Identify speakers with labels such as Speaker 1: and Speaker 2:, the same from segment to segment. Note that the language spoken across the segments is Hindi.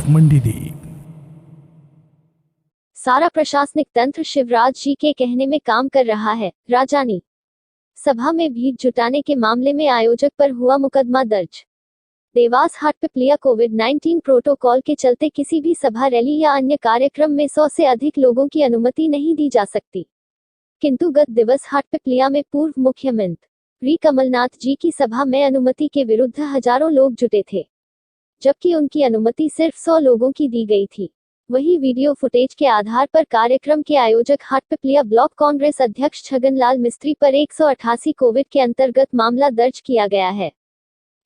Speaker 1: ऑफ मंडीदीप।
Speaker 2: सारा प्रशासनिक तंत्र शिवराज जी के कहने में काम कर रहा है। राजानी सभा में भीड़ जुटाने के मामले में आयोजक पर हुआ मुकदमा दर्ज। देवास हाटपिपलिया कोविड-19 प्रोटोकॉल के चलते किसी भी सभा, रैली या अन्य कार्यक्रम में 100 से अधिक लोगों की अनुमति नहीं दी जा सकती। किंतु गत दिवस हाटपिपलिया में पूर्व मुख्यमंत्री कमलनाथ जी की सभा में अनुमति के विरुद्ध हजारों लोग जुटे थे, जबकि उनकी अनुमति सिर्फ 100 लोगों की दी गई थी। वहीं वीडियो फुटेज के आधार पर कार्यक्रम के आयोजक हाटपिपलिया ब्लॉक कांग्रेस अध्यक्ष छगनलाल मिस्त्री पर 188 कोविड के अंतर्गत मामला दर्ज किया गया है।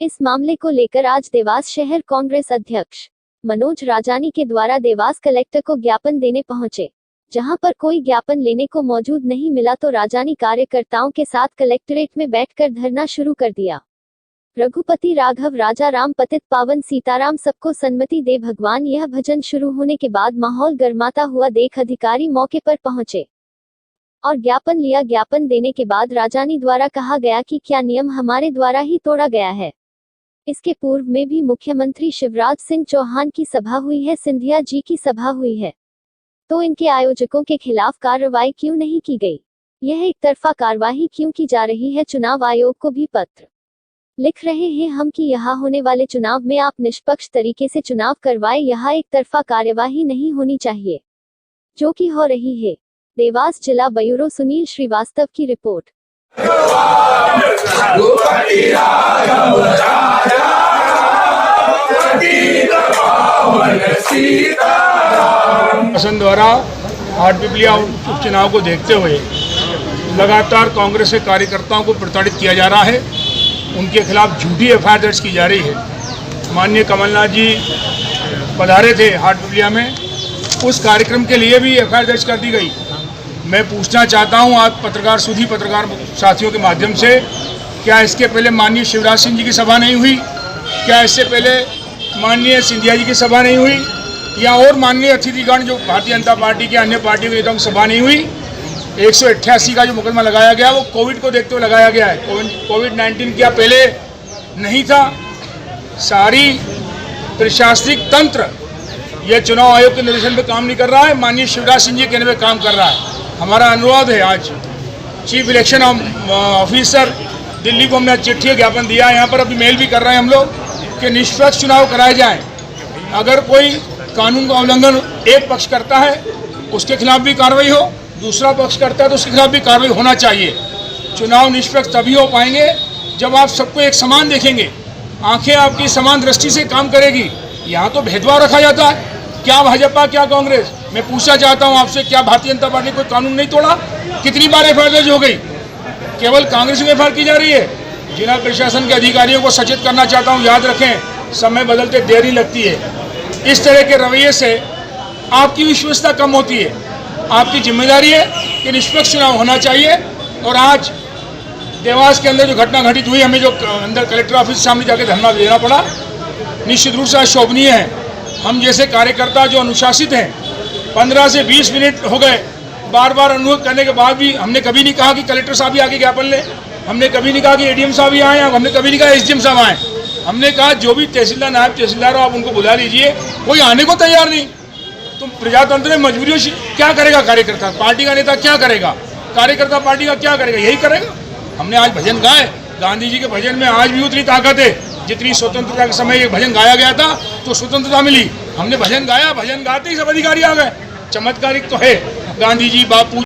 Speaker 2: इस मामले को लेकर आज देवास शहर कांग्रेस अध्यक्ष मनोज राजानी के द्वारा देवास कलेक्टर को ज्ञापन देने पहुंचे। जहां पर कोई ज्ञापन लेने को मौजूद नहीं मिला तो राजानी कार्यकर्ताओं के साथ कलेक्ट्रेट में बैठकर धरना शुरू कर दिया। रघुपति राघव राजा राम पतित पावन सीताराम सबको सन्मति दे भगवान, यह भजन शुरू होने के बाद माहौल गर्माता हुआ देख अधिकारी मौके पर पहुंचे और ज्ञापन लिया। ज्ञापन देने के बाद राजानी द्वारा कहा गया कि क्या नियम हमारे द्वारा ही तोड़ा गया है। इसके पूर्व में भी मुख्यमंत्री शिवराज सिंह चौहान की सभा हुई है, सिंधिया जी की सभा हुई है, तो इनके आयोजकों के खिलाफ कार्रवाई क्यों नहीं की गई? यह एक तरफा कार्रवाई क्यों की जा रही है? चुनाव आयोग को भी पत्र लिख रहे हैं हम कि यहाँ होने वाले चुनाव में आप निष्पक्ष तरीके से चुनाव करवाए, यहाँ एक तरफा कार्यवाही नहीं होनी चाहिए, जो कि हो रही है। देवास जिला ब्यूरो सुनील श्रीवास्तव की रिपोर्ट।
Speaker 3: शासन द्वारा हाटपिपलिया उपचुनाव को देखते हुए लगातार कांग्रेस के कार्यकर्ताओं को प्रताड़ित किया जा रहा है। उनके खिलाफ झूठी एफआईआर दर्ज की जा रही है। माननीय कमलनाथ जी पधारे थे हाटपिपलिया में, उस कार्यक्रम के लिए भी एफआईआर दर्ज कर दी गई। मैं पूछना चाहता हूं आज पत्रकार साथियों के माध्यम से, क्या इसके पहले माननीय शिवराज सिंह जी की सभा नहीं हुई? क्या इससे पहले माननीय सिंधिया जी की सभा नहीं हुई? या और माननीय अतिथिगण जो भारतीय जनता पार्टी के अन्य पार्टियों के नेताओं की सभा नहीं हुई? 188 का जो मुकदमा लगाया गया वो कोविड को देखते हुए लगाया गया है। कोविड-19 क्या पहले नहीं था? सारी प्रशासनिक तंत्र यह चुनाव आयोग के निर्देशन पे काम नहीं कर रहा है, माननीय शिवराज सिंह जी के कहने पे काम कर रहा है। हमारा अनुरोध है, आज चीफ इलेक्शन ऑफिसर दिल्ली को हमने चिट्ठी ज्ञापन दिया है, यहाँ पर अभी मेल भी कर रहे हैं हम लोग कि निष्पक्ष चुनाव कराए जाएँ। अगर कोई कानून का उल्लंघन एक पक्ष करता है उसके खिलाफ भी कार्रवाई हो, दूसरा पक्ष करता है तो उसके खिलाफ भी कार्रवाई होना चाहिए। चुनाव निष्पक्ष तभी हो पाएंगे जब आप सबको एक समान देखेंगे, आंखें आपकी समान दृष्टि से काम करेगी। यहाँ तो भेदभाव रखा जाता है, क्या भाजपा क्या कांग्रेस। मैं पूछना चाहता हूँ आपसे, क्या भारतीय जनता पार्टी कोई कानून नहीं तोड़ा? कितनी बार एफआईआर दर्ज हो गई? केवल कांग्रेस में एफआईआर की जा रही है। जिला प्रशासन के अधिकारियों को सचेत करना चाहता हूँ, याद रखें समय बदलते देरी लगती है। इस तरह के रवैये से आपकी विश्वसनीयता कम होती है। आपकी जिम्मेदारी है कि निष्पक्ष चुनाव होना चाहिए। और आज देवास के अंदर जो घटना घटित हुई, हमें जो अंदर कलेक्टर ऑफिस सामने जाकर धरना देना पड़ा, निश्चित रूप से शोभनीय है। हम जैसे कार्यकर्ता जो अनुशासित हैं, 15 से 20 मिनट हो गए, बार बार अनुरोध करने के बाद भी हमने कभी नहीं कहा कि कलेक्टर साहब भी आके ज्ञापन लें, हमने कभी नहीं कहा कि एडीएम साहब भी आए, हमने कभी नहीं कहा एसडीएम साहब आए। हमने कहा जो भी तहसीलदार नायब तहसीलदार हो आप उनको बुला लीजिए, कोई आने को तैयार नहीं। तुम प्रजातंत्र में मजबूरियों क्या करेगा कार्यकर्ता? पार्टी का नेता क्या करेगा? कार्यकर्ता पार्टी का क्या करेगा? यही करेगा। हमने आज भजन गाए, गांधी जी के भजन में आज भी उतनी ताकत है जितनी स्वतंत्रता के समय ये भजन गाया गया था तो स्वतंत्रता मिली। हमने भजन गाया, भजन गाते ही सब अधिकारी आ गए। चमत्कारिक तो है, गांधी जी बापू